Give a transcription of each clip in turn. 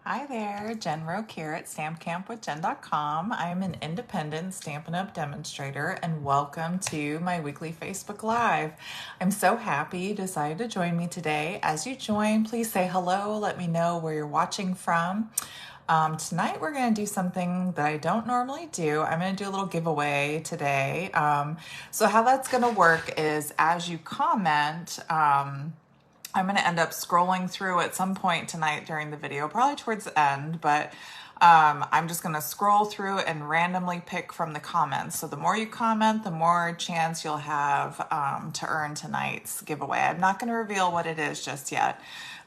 Hi there, Jen Roque here at StampCampWithJen.com. I'm an independent Stampin' Up! Demonstrator, and welcome to my weekly Facebook Live. I'm so happy you decided to join me today. As you join, please say hello, let me know where you're watching from. Tonight we're going to do something that I don't normally do. I'm going to do a little giveaway today. So how that's going to work is as you comment, I'm going to end up scrolling through at some point tonight during the video, probably towards the end, but I'm just going to scroll through and randomly pick from the comments. So the more you comment, the more chance you'll have to earn tonight's giveaway. I'm not going to reveal what it is just yet.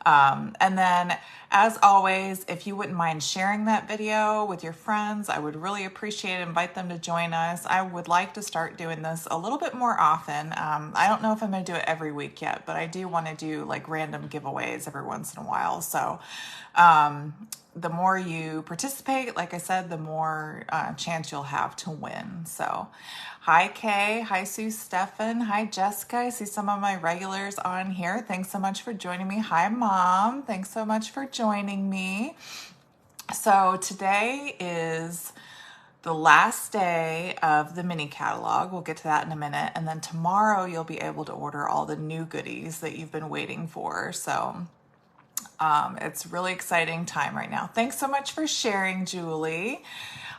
And then, as always, if you wouldn't mind sharing that video with your friends, I would really appreciate it. Invite them to join us. I would like to start doing this a little bit more often. I don't know if I'm going to do it every week yet, but I do want to do like random giveaways every once in a while. So the more you participate, like I said, the more chance you'll have to win. So hi, Kay. Hi, Sue Stefan. Hi, Jessica. I see some of my regulars on here. Thanks so much for joining me. Hi, Mom. Thanks so much for joining me. So today is the last day of the mini catalog. We'll get to that in a minute. And then tomorrow you'll be able to order all the new goodies that you've been waiting for. So it's really exciting time right now. Thanks so much for sharing, Julie.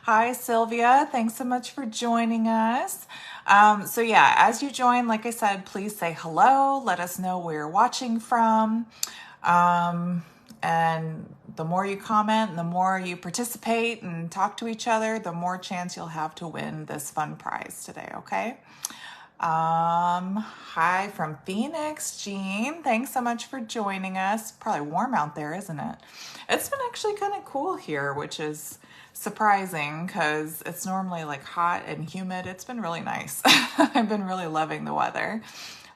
Hi, Sylvia. Thanks so much for joining us. So yeah, as you join, like I said, please say hello. Let us know where you're watching from. And the more you comment and the more you participate and talk to each other, the more chance you'll have to win this fun prize today, okay? Hi from Phoenix, Jean. Thanks so much for joining us. Probably warm out there, isn't it? It's been actually kind of cool here, which is surprising because it's normally like hot and humid. It's been really nice. I've been really loving the weather.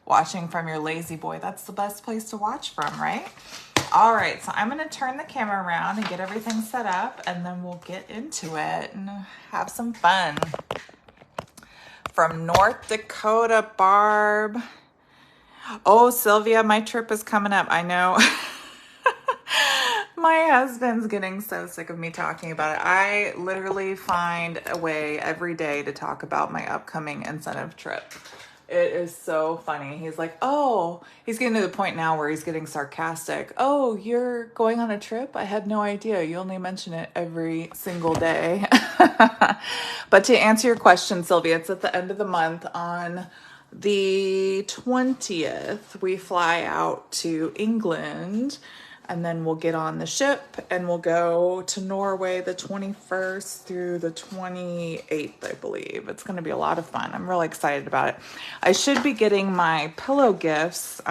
Watching from your lazy boy, that's the best place to watch from, right? All right, so I'm going to turn the camera around and get everything set up, and then we'll get into it and have some fun. From North Dakota, Barb. Oh, Sylvia, my trip is coming up. I know. My husband's getting so sick of me talking about it. I literally find a way every day to talk about my upcoming incentive trip. It is so funny. He's like, oh, he's getting to the point now where he's getting sarcastic. Oh, you're going on a trip? I had no idea. You only mention it every single day. But to answer your question, Sylvia, it's at the end of the month on the 20th. We fly out to England. And then we'll get on the ship and we'll go to Norway the 21st through the 28th, I believe. It's going to be a lot of fun. I'm really excited about it. I should be getting my pillow gifts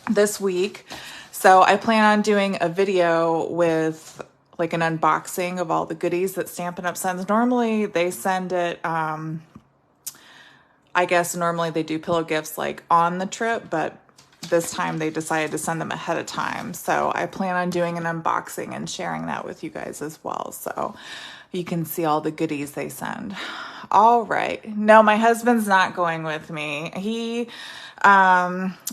this week. So I plan on doing a video with like an unboxing of all the goodies that Stampin' Up! Sends. Normally they send it, I guess normally they do pillow gifts like on the trip, but this time they decided to send them ahead of time. So I plan on doing an unboxing and sharing that with you guys as well. So you can see all the goodies they send. All right. No, my husband's not going with me. He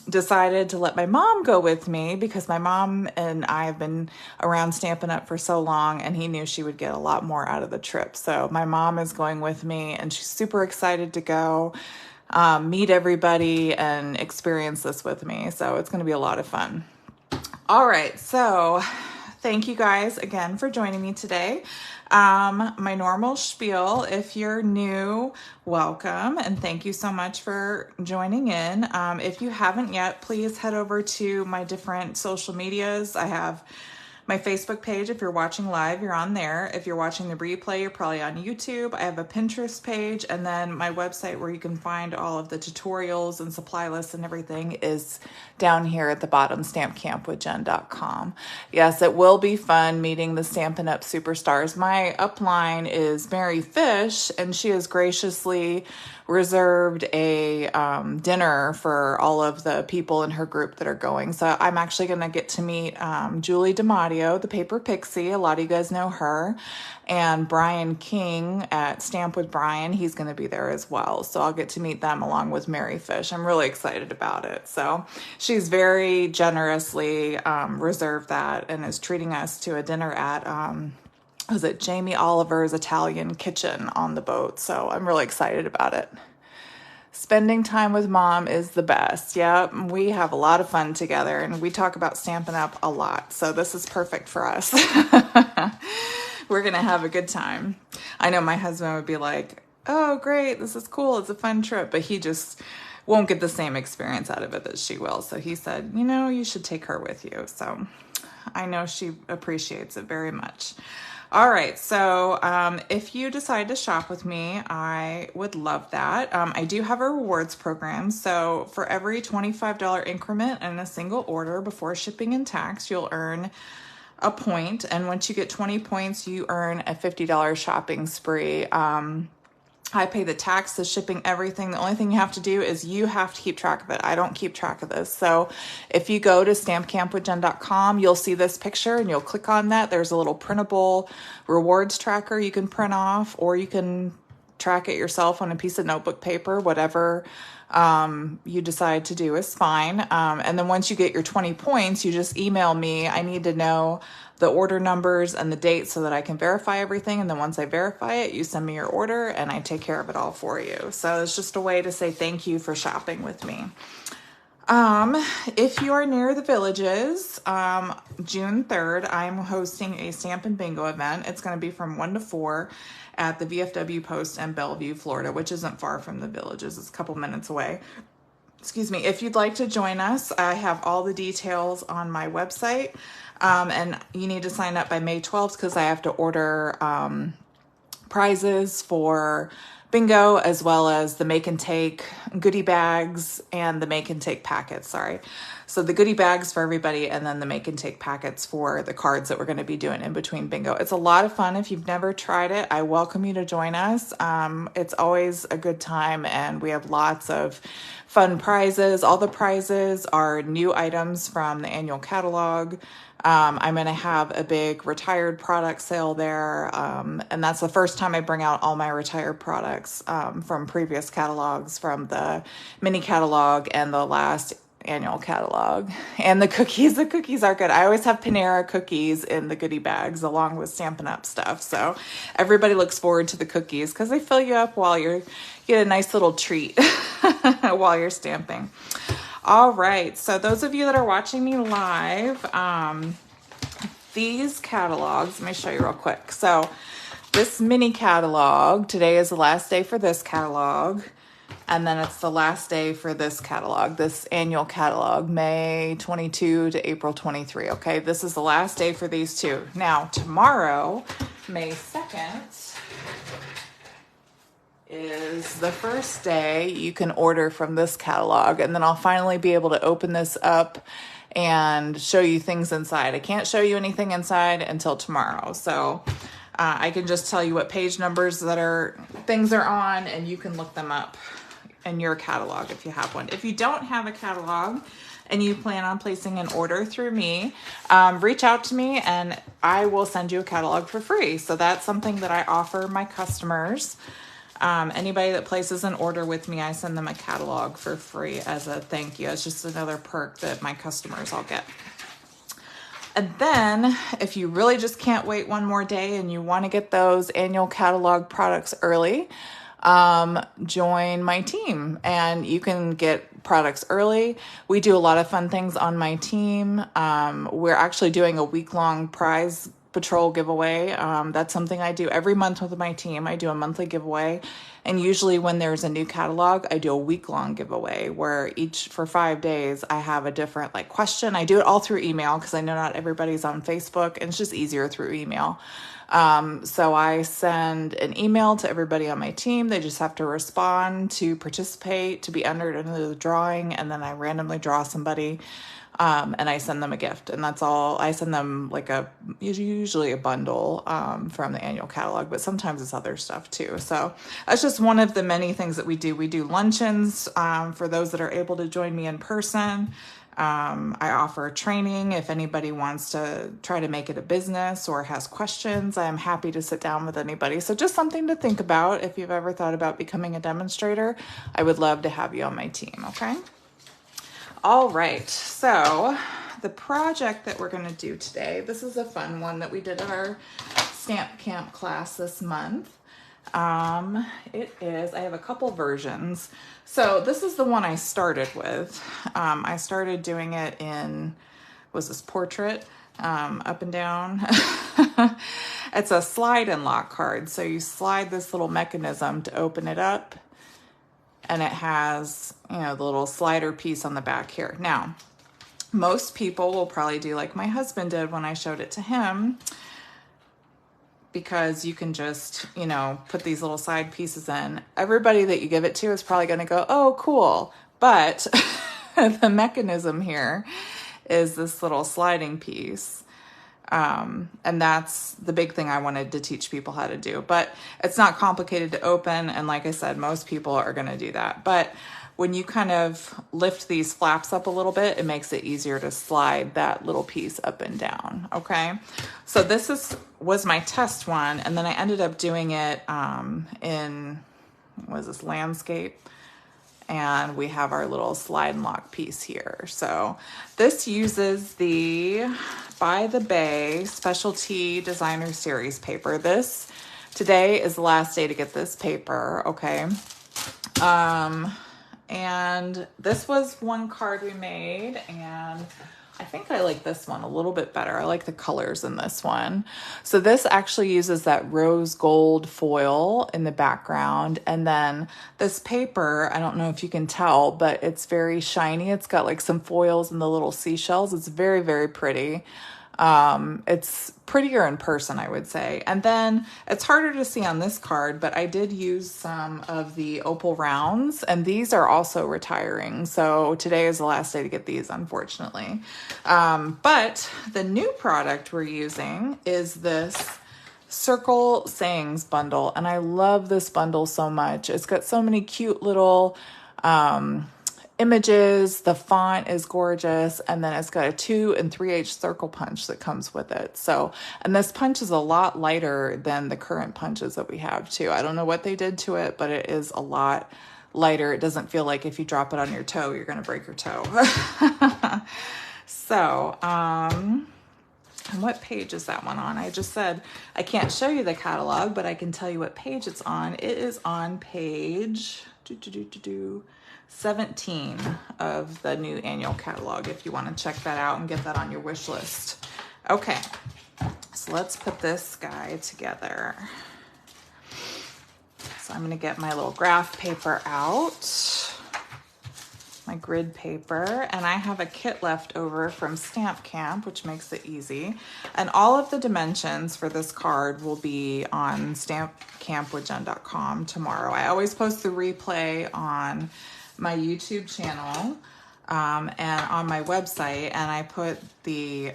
decided to let my mom go with me because my mom and I have been around Stampin' Up! For so long, and he knew she would get a lot more out of the trip. So my mom is going with me and she's super excited to go. Meet everybody and experience this with me. So it's going to be a lot of fun. All right. So thank you guys again for joining me today. My normal spiel, if you're new, welcome. And thank you so much for joining in. If you haven't yet, please head over to my different social medias. I have my Facebook page. If you're watching live, you're on there. If you're watching the replay, you're probably on YouTube. I have a Pinterest page, and then my website where you can find all of the tutorials and supply lists and everything is down here at the bottom, stampcampwithjen.com. Yes, it will be fun meeting the Stampin' Up! Superstars. My upline is Mary Fish, and she has graciously reserved a dinner for all of the people in her group that are going. So I'm actually going to get to meet Julie Damati, Audio, the Paper Pixie. A lot of you guys know her. And Brian King at Stamp with Brian, he's going to be there as well. So I'll get to meet them along with Mary Fish. I'm really excited about it. So she's very generously reserved that and is treating us to a dinner at was it Jamie Oliver's Italian Kitchen on the boat. So I'm really excited about it. Spending time with mom is the best. Yep, we have a lot of fun together and we talk about Stampin' Up! A lot. So this is perfect for us. We're going to have a good time. I know my husband would be like, oh, great, this is cool. It's a fun trip. But he just won't get the same experience out of it that she will. So he said, you know, you should take her with you. So I know she appreciates it very much. All right, so if you decide to shop with me, I would love that. I do have a rewards program. So for every $25 increment in a single order before shipping and tax, you'll earn a point. And once you get 20 points, you earn a $50 shopping spree. I pay the tax, the shipping, everything. The only thing you have to do is you have to keep track of it. I don't keep track of this. So if you go to stampcampwithjen.com, you'll see this picture and you'll click on that. There's a little printable rewards tracker you can print off, or you can track it yourself on a piece of notebook paper, whatever you decide to do is fine. And then once you get your 20 points, you just email me. I need to know the order numbers and the dates so that I can verify everything. And then once I verify it, you send me your order and I take care of it all for you. So it's just a way to say thank you for shopping with me. If you are near the Villages, June 3rd, I'm hosting a Stampin' Bingo event. It's going to be from 1 to 4 at the VFW Post in Bellevue, Florida, which isn't far from the Villages. It's a couple minutes away. Excuse me. If you'd like to join us, I have all the details on my website. And you need to sign up by May 12th because I have to order prizes for bingo, as well as the make and take goodie bags and the make and take packets. Sorry. So the goodie bags for everybody, and then the make and take packets for the cards that we're going to be doing in between bingo. It's a lot of fun. If you've never tried it, I welcome you to join us. It's always a good time, and we have lots of fun prizes. All the prizes are new items from the annual catalog. I'm going to have a big retired product sale there, and that's the first time I bring out all my retired products from previous catalogs, from the mini catalog and the last annual catalog. And the cookies are good. I always have Panera cookies in the goodie bags along with Stampin' Up! Stuff. So everybody looks forward to the cookies because they fill you up while you get a nice little treat while you're stamping. All right, so those of you that are watching me live, these catalogs, let me show you real quick. So this mini catalog, today is the last day for this catalog, and then it's the last day for this catalog, this annual catalog, May 22 to April 23, okay? This is the last day for these two. Now, tomorrow, May 2nd, is the first day you can order from this catalog, and then I'll finally be able to open this up and show you things inside. I can't show you anything inside until tomorrow, so I can just tell you what page numbers things are on, and you can look them up in your catalog if you have one. If you don't have a catalog and you plan on placing an order through me, reach out to me and I will send you a catalog for free. So that's something that I offer my customers. Anybody that places an order with me, I send them a catalog for free as a thank you. It's just another perk that my customers all get. And then if you really just can't wait one more day and you want to get those annual catalog products early, join my team and you can get products early. We do a lot of fun things on my team. We're actually doing a week-long prize patrol giveaway. That's something I do every month with my team. I do a monthly giveaway, and usually when there's a new catalog, I do a week-long giveaway where for 5 days I have a different question. I do it all through email because I know not everybody's on Facebook, and it's just easier through email. So I send an email to everybody on my team. They just have to respond to participate, to be entered into the drawing, and then I randomly draw somebody. And I send them a gift, and that's all. I send them usually a bundle from the annual catalog, but sometimes it's other stuff too. So that's just one of the many things that we do. We do luncheons for those that are able to join me in person. I offer training if anybody wants to try to make it a business or has questions. I'm happy to sit down with anybody. So just something to think about if you've ever thought about becoming a demonstrator. I would love to have you on my team, okay? All right, so the project that we're going to do today, this is a fun one that we did at our Stamp Camp class this month. It is, I have a couple versions. So this is the one I started with. I started doing it in, was this portrait, up and down. It's a slide and lock card. So you slide this little mechanism to open it up, and it has, you know, the little slider piece on the back here. Now, most people will probably do like my husband did when I showed it to him, because you can just, you know, put these little side pieces in. Everybody that you give it to is probably going to go, oh, cool. But the mechanism here is this little sliding piece. And that's the big thing I wanted to teach people how to do. But it's not complicated to open. And like I said, most people are going to do that. But when you kind of lift these flaps up a little bit, it makes it easier to slide that little piece up and down, okay? So this was my test one, and then I ended up doing it in, what is this, landscape? And we have our little slide and lock piece here. So this uses the By the Bay Specialty Designer Series paper. Today is the last day to get this paper, okay? And this was one card we made, and I think I like this one a little bit better. I like the colors in this one. So this actually uses that rose gold foil in the background. And then this paper, I don't know if you can tell, but it's very shiny. It's got like some foils and the little seashells. It's very, very pretty. It's prettier in person, I would say. And then it's harder to see on this card, but I did use some of the opal rounds, and these are also retiring. So today is the last day to get these, unfortunately. But the new product we're using is this Circle Sayings bundle. And I love this bundle so much. It's got so many cute little, images. The font is gorgeous, and then it's got a 2 and 3/8 circle punch that comes with it. So, and this punch is a lot lighter than the current punches that we have too. I don't know what they did to it, but it is a lot lighter. It doesn't feel like if you drop it on your toe, you're going to break your toe. So, and what page is that one on? I just said I can't show you the catalog, but I can tell you what page it's on. It is on page 17 of the new annual catalog, if you want to check that out and get that on your wish list. Okay, so let's put this guy together. So I'm going to get my little graph paper out, my grid paper, and I have a kit left over from Stamp Camp, which makes it easy. And all of the dimensions for this card will be on stampcampwithjen.com tomorrow. I always post the replay on my YouTube channel and on my website, and I put the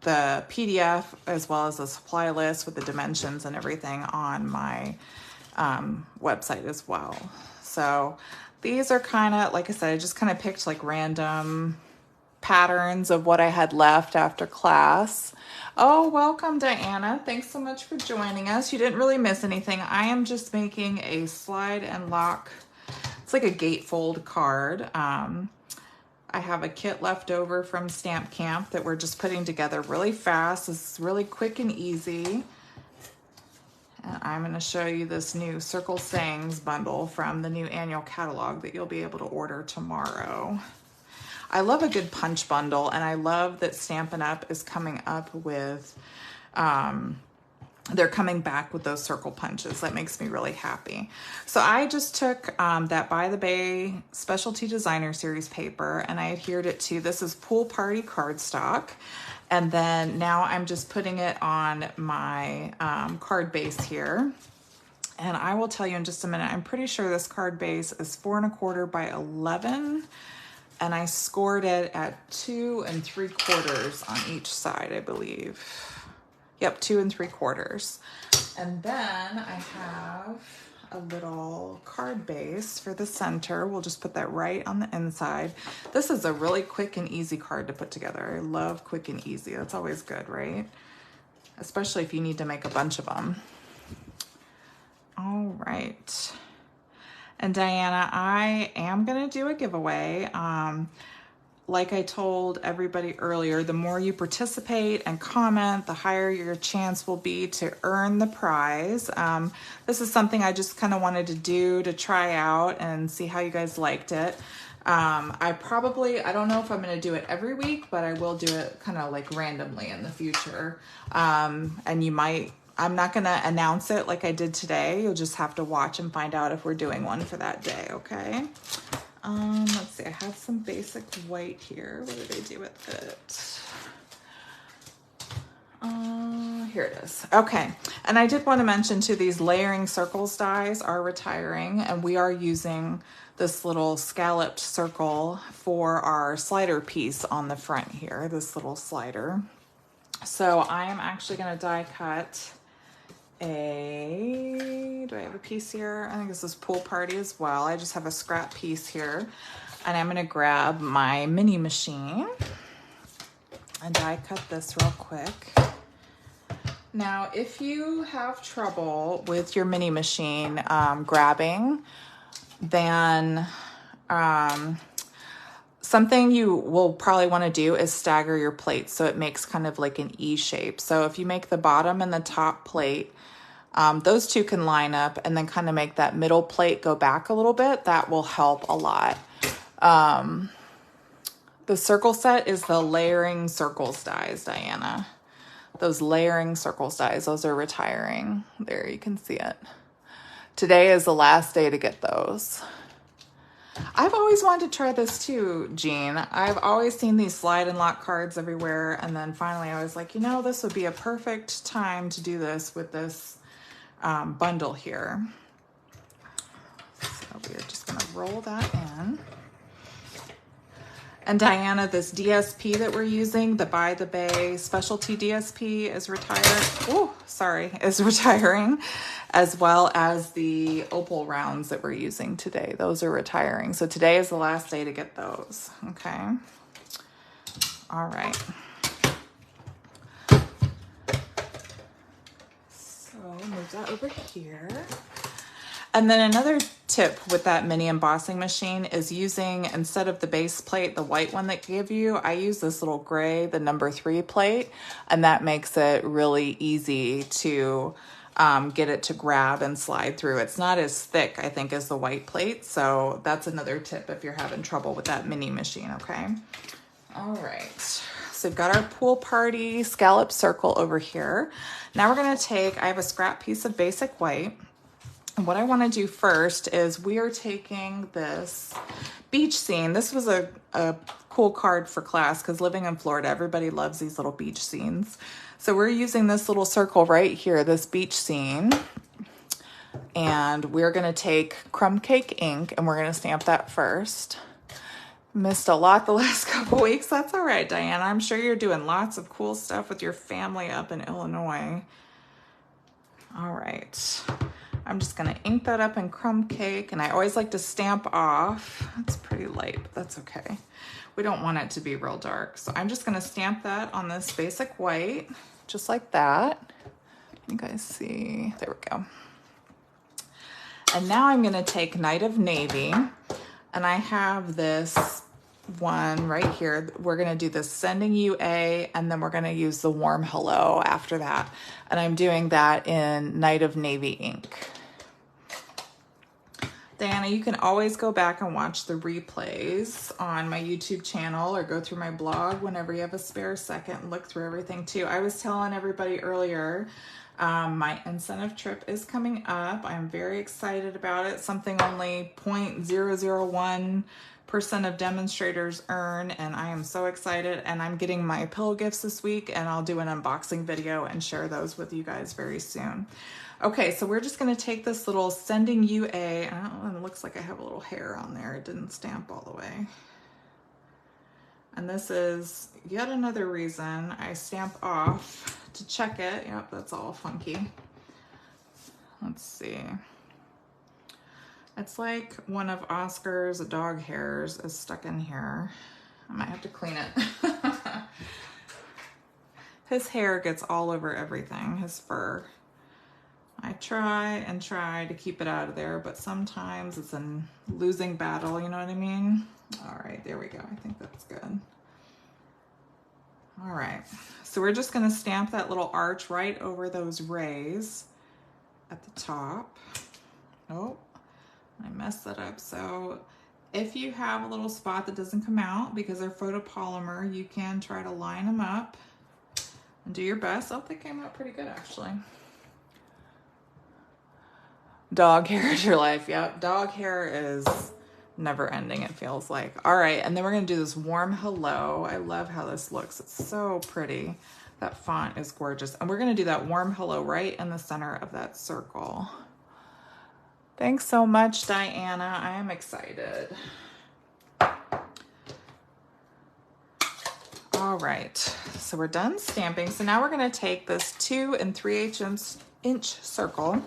PDF as well as the supply list with the dimensions and everything on my website as well. So these are kind of, like I said, I just kind of picked like random patterns of what I had left after class. Oh, welcome, Diana. Thanks so much for joining us. You didn't really miss anything. I am just making a slide and lock. It's like a gatefold card. I have a kit left over from Stamp Camp that we're just putting together really fast. It's really quick and easy. And I'm going to show you this new Circle Sayings bundle from the new annual catalog that you'll be able to order tomorrow. I love a good punch bundle, and I love that Stampin' Up! Is coming up with, they're coming back with those circle punches. That makes me really happy. So I just took that By the Bay Specialty Designer Series paper, and I adhered it to, this is Pool Party cardstock. And then now I'm just putting it on my card base here. And I will tell you in just a minute, I'm pretty sure this card base is 4 1/4 by 11. And I scored it at 2 3/4 on each side, I believe. Yep, 2 3/4. And then I have a little card base for the center. We'll just put that right on the inside. This is a really quick and easy card to put together. I love quick and easy. That's always good, right? Especially if you need to make a bunch of them. All right. And Diana, I am gonna do a giveaway. Like I told everybody earlier, the more you participate and comment, the higher your chance will be to earn the prize. This is something I just kind of wanted to do to try out and see how you guys liked it. I don't know if I'm going to do it every week, but I will do it kind of like randomly in the future. And I'm not going to announce it like I did today. You'll just have to watch and find out if we're doing one for that day, okay? Let's see, I have some basic white here. What did I do with it? Here it is. Okay, and I did want to mention too, these layering circles dies are retiring, and we are using this little scalloped circle for our slider piece on the front here, this little slider. So I am actually going to die cut do I have a piece here? I think this is Pool Party as well. I just have a scrap piece here, and I'm gonna grab my mini machine and die cut this real quick. Now, if you have trouble with your mini machine grabbing, then something you will probably want to do is stagger your plates so it makes kind of like an E shape. So if you make the bottom and the top plate, those two can line up and then kind of make that middle plate go back a little bit. That will help a lot. The circle set is the layering circles dies, Diana. Those layering circles dies, those are retiring. There, you can see it. Today is the last day to get those. I've always wanted to try this too, Jean. I've always seen these slide and lock cards everywhere, and then finally I was like, you know, this would be a perfect time to do this with this bundle here. So we're just gonna roll that in. And Diana, this DSP that we're using, the By the Bay specialty DSP is retiring, as well as the opal rounds that we're using today. Those are retiring. So today is the last day to get those, okay? All right. So move that over here. And then another tip with that mini embossing machine is using, instead of the base plate, the white one that gave you, I use this little gray, the number 3 plate, and that makes it really easy to get it to grab and slide through. It's not as thick, I think, as the white plate, so that's another tip if you're having trouble with that mini machine, okay? All right, so we've got our Pool Party scallop circle over here. Now we're gonna I have a scrap piece of basic white. And what I want to do first is we are taking this beach scene. This was a cool card for class because living in Florida, everybody loves these little beach scenes. So we're using this little circle right here, this beach scene. And we're going to take crumb cake ink and we're going to stamp that first. Missed a lot the last couple weeks. That's all right, Diana. I'm sure you're doing lots of cool stuff with your family up in Illinois. All right. I'm just gonna ink that up in crumb cake, and I always like to stamp off. It's pretty light, but that's okay. We don't want it to be real dark. So I'm just gonna stamp that on this basic white, just like that. You guys see, there we go. And now I'm gonna take Night of Navy, and I have this one right here. We're gonna do the Sending You A, and then we're gonna use the Warm Hello after that. And I'm doing that in Night of Navy ink. Diana, you can always go back and watch the replays on my YouTube channel or go through my blog whenever you have a spare second and look through everything too. I was telling everybody earlier, my incentive trip is coming up. I'm very excited about it. Something only 0.001% of demonstrators earn, and I am so excited. And I'm getting my pillow gifts this week, and I'll do an unboxing video and share those with you guys very soon. Okay, so we're just gonna take this little Sending You A, I don't know, it looks like I have a little hair on there. It didn't stamp all the way. And this is yet another reason I stamp off to check it. Yep, that's all funky. Let's see. It's like one of Oscar's dog hairs is stuck in here. I might have to clean it. His hair gets all over everything, his fur. I try and try to keep it out of there, but sometimes it's a losing battle, you know what I mean? All right, there we go. I think that's good. All right, so we're just gonna stamp that little arch right over those rays at the top. Oh, I messed that up. So if you have a little spot that doesn't come out because they're photopolymer, you can try to line them up and do your best. Oh, they came out pretty good actually. Dog hair is your life. Yep, dog hair is never ending, it feels like. All right, and then we're gonna do this warm hello. I love how this looks. It's so pretty. That font is gorgeous. And we're gonna do that warm hello right in the center of that circle. Thanks so much, Diana. I am excited. All right, so we're done stamping. So now we're gonna take this 2 3/8" circle.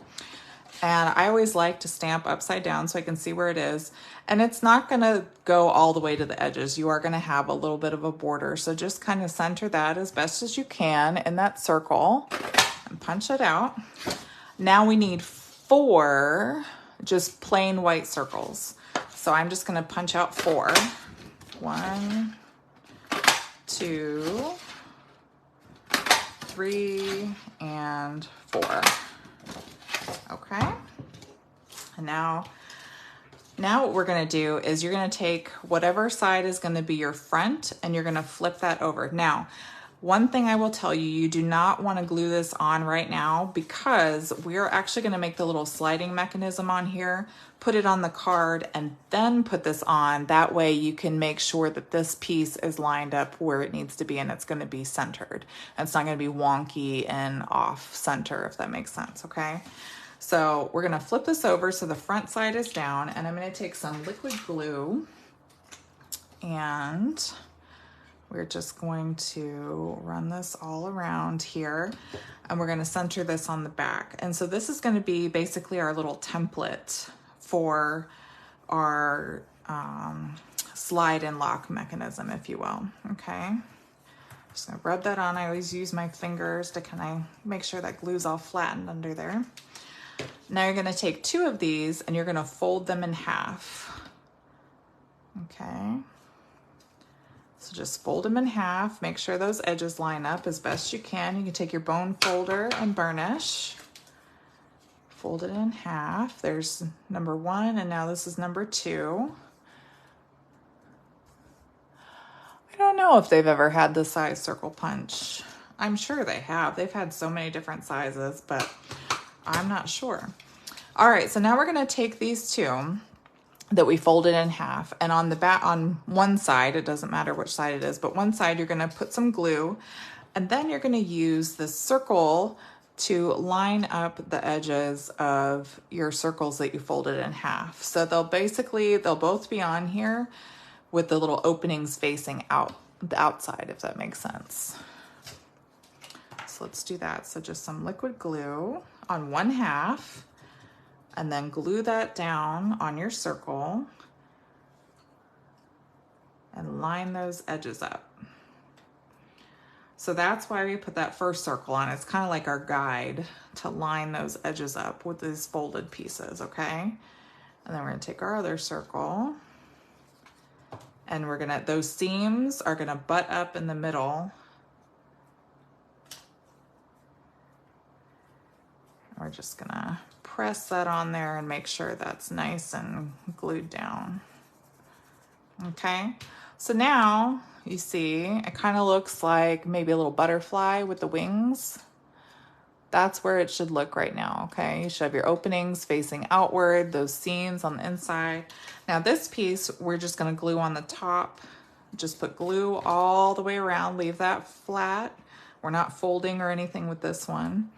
And I always like to stamp upside down so I can see where it is. And it's not gonna go all the way to the edges. You are gonna have a little bit of a border. So just kind of center that as best as you can in that circle and punch it out. Now we need 4 just plain white circles. So I'm just gonna punch out 4. 1, 2, 3, and 4. Okay, and now what we're gonna do is you're gonna take whatever side is gonna be your front and you're gonna flip that over. Now, one thing I will tell you, you do not wanna glue this on right now because we're actually gonna make the little sliding mechanism on here, put it on the card, and then put this on. That way you can make sure that this piece is lined up where it needs to be and it's gonna be centered. And it's not gonna be wonky and off center, if that makes sense, okay? So we're gonna flip this over so the front side is down, and I'm gonna take some liquid glue and we're just going to run this all around here and we're gonna center this on the back. And so this is gonna be basically our little template for our slide and lock mechanism, if you will, okay? Just gonna rub that on. I always use my fingers to kind of make sure that glue's all flattened under there. Now you're gonna take 2 of these and you're gonna fold them in half. Okay. So just fold them in half. Make sure those edges line up as best you can. You can take your bone folder and burnish. Fold it in half. There's number 1 and now this is number 2. I don't know if they've ever had the size circle punch. I'm sure they have. They've had so many different sizes, but I'm not sure. All right, so now we're gonna take these 2 that we folded in half, and on the back, on one side, it doesn't matter which side it is, but one side you're gonna put some glue, and then you're gonna use the circle to line up the edges of your circles that you folded in half. So they'll both be on here with the little openings facing out, the outside, if that makes sense. So let's do that. So just some liquid glue on one half and then glue that down on your circle and line those edges up. So that's why we put that first circle on. It's kind of like our guide to line those edges up with these folded pieces, okay? And then we're gonna take our other circle and those seams are gonna butt up in the middle. We're just gonna press that on there and make sure that's nice and glued down. Okay, so now you see it kind of looks like maybe a little butterfly with the wings. That's where it should look right now, okay? You should have your openings facing outward, those seams on the inside. Now this piece, we're just gonna glue on the top. Just put glue all the way around, leave that flat. We're not folding or anything with this one.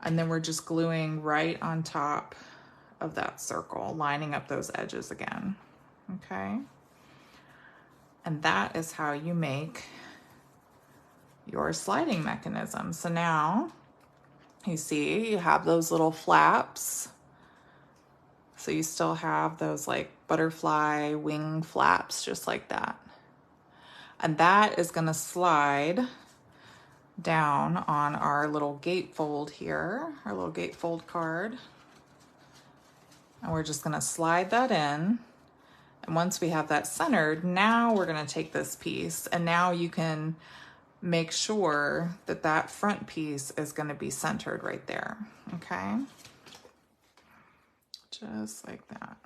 And then we're just gluing right on top of that circle, lining up those edges again, okay? And that is how you make your sliding mechanism. So now, you see, you have those little flaps So you still have those like butterfly wing flaps just like that. And that is gonna slide down on our little gatefold here, our little gatefold card. And we're just gonna slide that in. And once we have that centered, now we're gonna take this piece, and now you can make sure that that front piece is gonna be centered right there, okay? Just like that.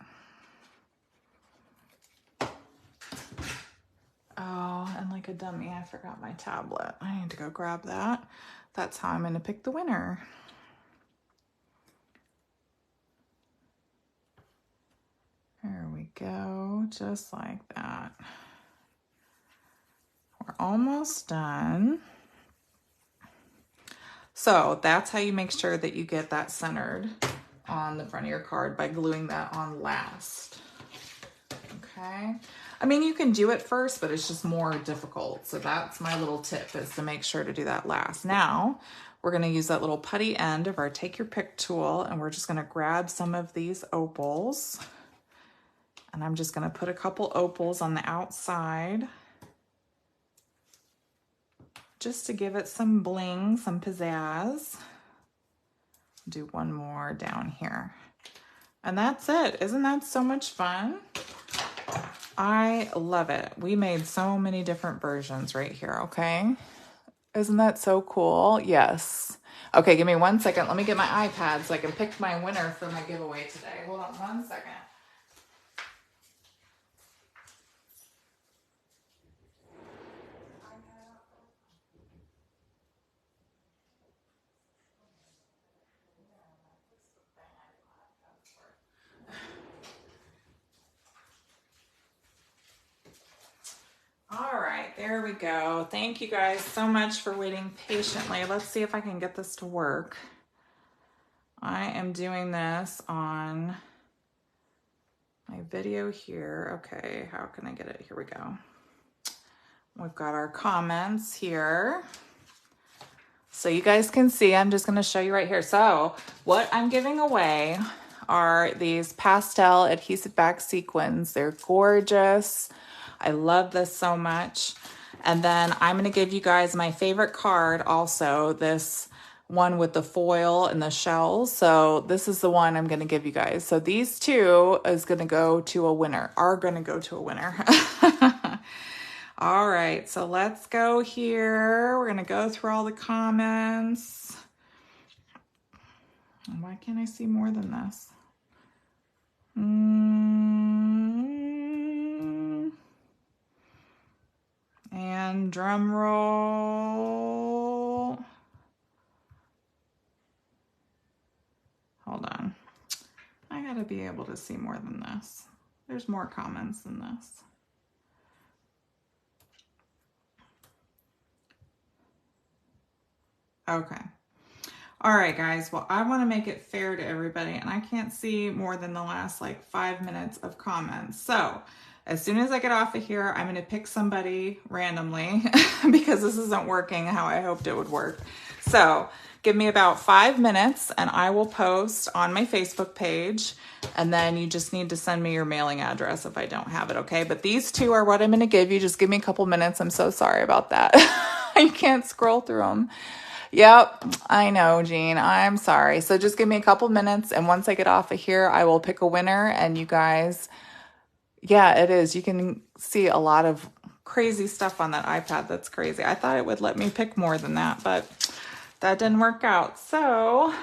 Oh, and like a dummy, I forgot my tablet. I need to go grab that. That's how I'm gonna pick the winner. There we go, just like that. We're almost done. So that's how you make sure that you get that centered on the front of your card, by gluing that on last. Okay. I mean, you can do it first, but it's just more difficult. So that's my little tip, is to make sure to do that last. Now we're going to use that little putty end of our Take Your Pick tool, and we're just going to grab some of these opals. And I'm just going to put a couple opals on the outside just to give it some bling, some pizzazz. Do one more down here. And that's it. Isn't that so much fun? I love it. We made so many different versions right here, okay? Isn't that so cool? Yes. Okay, give me 1 second. Let me get my iPad so I can pick my winner for my giveaway today. Hold on 1 second. All right, there we go. Thank you guys so much for waiting patiently. Let's see if I can get this to work. I am doing this on my video here. Okay, how can I get it? Here we go. We've got our comments here. So you guys can see, I'm just going to show you right here. So what I'm giving away are these pastel adhesive back sequins. They're gorgeous. I love this so much. And then I'm going to give you guys my favorite card also, this one with the foil and the shells. So this is the one I'm going to give you guys. So these two is going to go to a winner, are going to go to a winner. All right, so let's go here. We're going to go through all the comments. Why can't I see more than this? And drum roll. Hold on. I gotta be able to see more than this. There's more comments than this. Okay. All right, guys. Well, I want to make it fair to everybody, and I can't see more than the last like 5 minutes of comments. So as soon as I get off of here, I'm going to pick somebody randomly because this isn't working how I hoped it would work. So give me about 5 minutes and I will post on my Facebook page. And then you just need to send me your mailing address if I don't have it, okay? But these two are what I'm going to give you. Just give me a couple minutes. I'm so sorry about that. I can't scroll through them. Yep, I know, Jean. I'm sorry. So just give me a couple minutes, and once I get off of here, I will pick a winner, and you guys, yeah, it is. You can see a lot of crazy stuff on that iPad. That's crazy. I thought it would let me pick more than that, but that didn't work out. So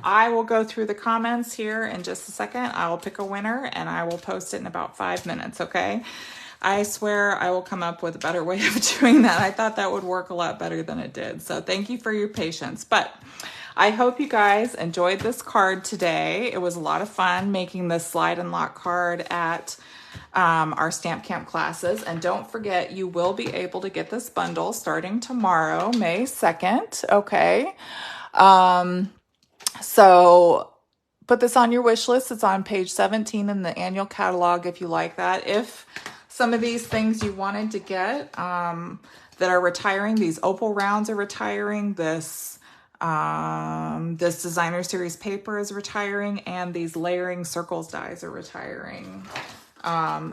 I will go through the comments here in just a second. I will pick a winner, and I will post it in about 5 minutes, okay? I swear I will come up with a better way of doing that. I thought that would work a lot better than it did. So thank you for your patience. But I hope you guys enjoyed this card today. It was a lot of fun making this slide and lock card at our Stamp Camp classes. And don't forget, you will be able to get this bundle starting tomorrow, May 2nd. Okay. So put this on your wish list. It's on page 17 in the annual catalog if you like that. If some of these things you wanted to get that are retiring, these opal rounds are retiring, this This designer series paper is retiring, and these layering circles dies are retiring.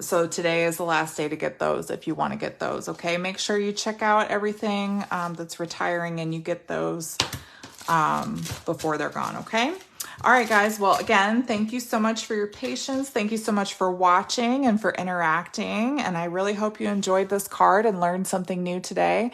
So today is the last day to get those if you want to get those. Okay, make sure you check out everything that's retiring and you get those before they're gone. Okay. All right, guys. Well, again, thank you so much for your patience. Thank you so much for watching and for interacting. And I really hope you enjoyed this card and learned something new today.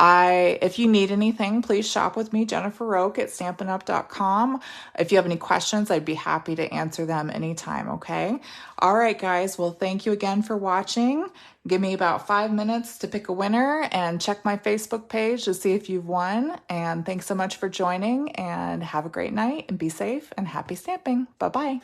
If you need anything, please shop with me, Jennifer Roque at StampinUp.com. If you have any questions, I'd be happy to answer them anytime, okay? All right, guys. Well, thank you again for watching. Give me about 5 minutes to pick a winner and check my Facebook page to see if you've won. And thanks so much for joining, and have a great night and be safe and happy stamping. Bye-bye.